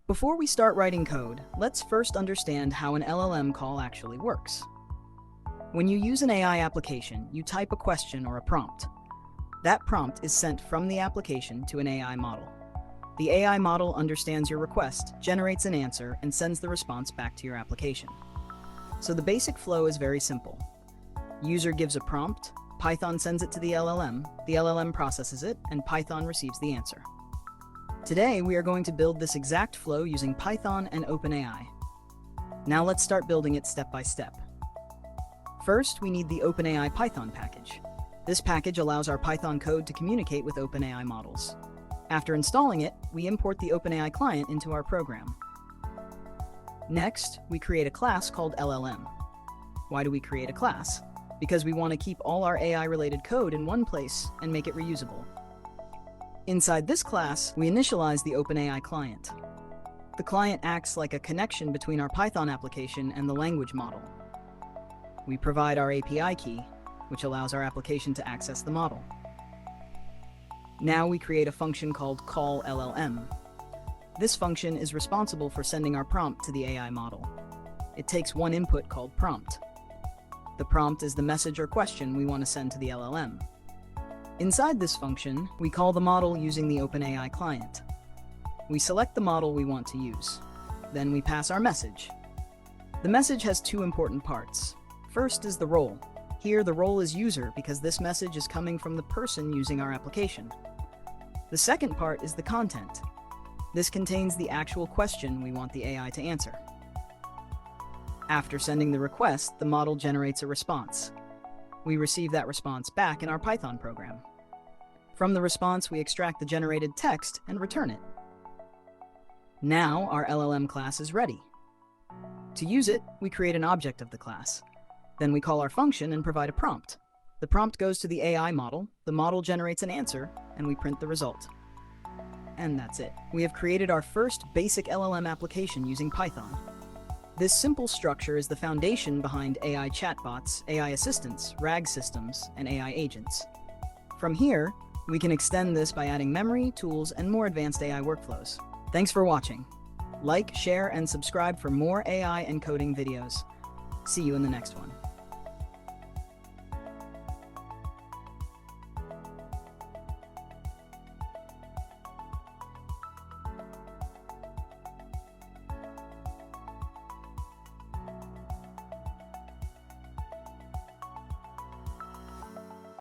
Before we start writing code, let's first understand how an LLM call actually works. When you use an AI application, you type a question or a prompt. That prompt is sent from the application to an AI model. The AI model understands your request, generates an answer, and sends the response back to your application. So the basic flow is very simple. User gives a prompt, Python sends it to the LLM processes it, and Python receives the answer. Today, we are going to build this exact flow using Python and OpenAI. Now let's start building it step by step. First, we need the OpenAI Python package. This package allows our Python code to communicate with OpenAI models. After installing it, we import the OpenAI client into our program. Next, we create a class called LLM. Why do we create a class? Because we want to keep all our AI-related code in one place and make it reusable. Inside this class, we initialize the OpenAI client. The client acts like a connection between our Python application and the language model. We provide our API key, which allows our application to access the model. Now we create a function called call_LLM. This function is responsible for sending our prompt to the AI model. It takes one input called prompt. The prompt is the message or question we want to send to the LLM. Inside this function, we call the model using the OpenAI client. We select the model we want to use. Then we pass our message. The message has two important parts. First is the role. Here, the role is user because this message is coming from the person using our application. The second part is the content. This contains the actual question we want the AI to answer. After sending the request, the model generates a response. We receive that response back in our Python program. From the response, we extract the generated text and return it. Now our LLM class is ready. To use it, we create an object of the class. Then we call our function and provide a prompt. The prompt goes to the AI model, the model generates an answer, and we print the result. And that's it. We have created our first basic LLM application using Python. This simple structure is the foundation behind AI chatbots, AI assistants, RAG systems, and AI agents. From here, we can extend this by adding memory, tools, and more advanced AI workflows. Thanks for watching. Like, share, and subscribe for more AI and coding videos. See you in the next one.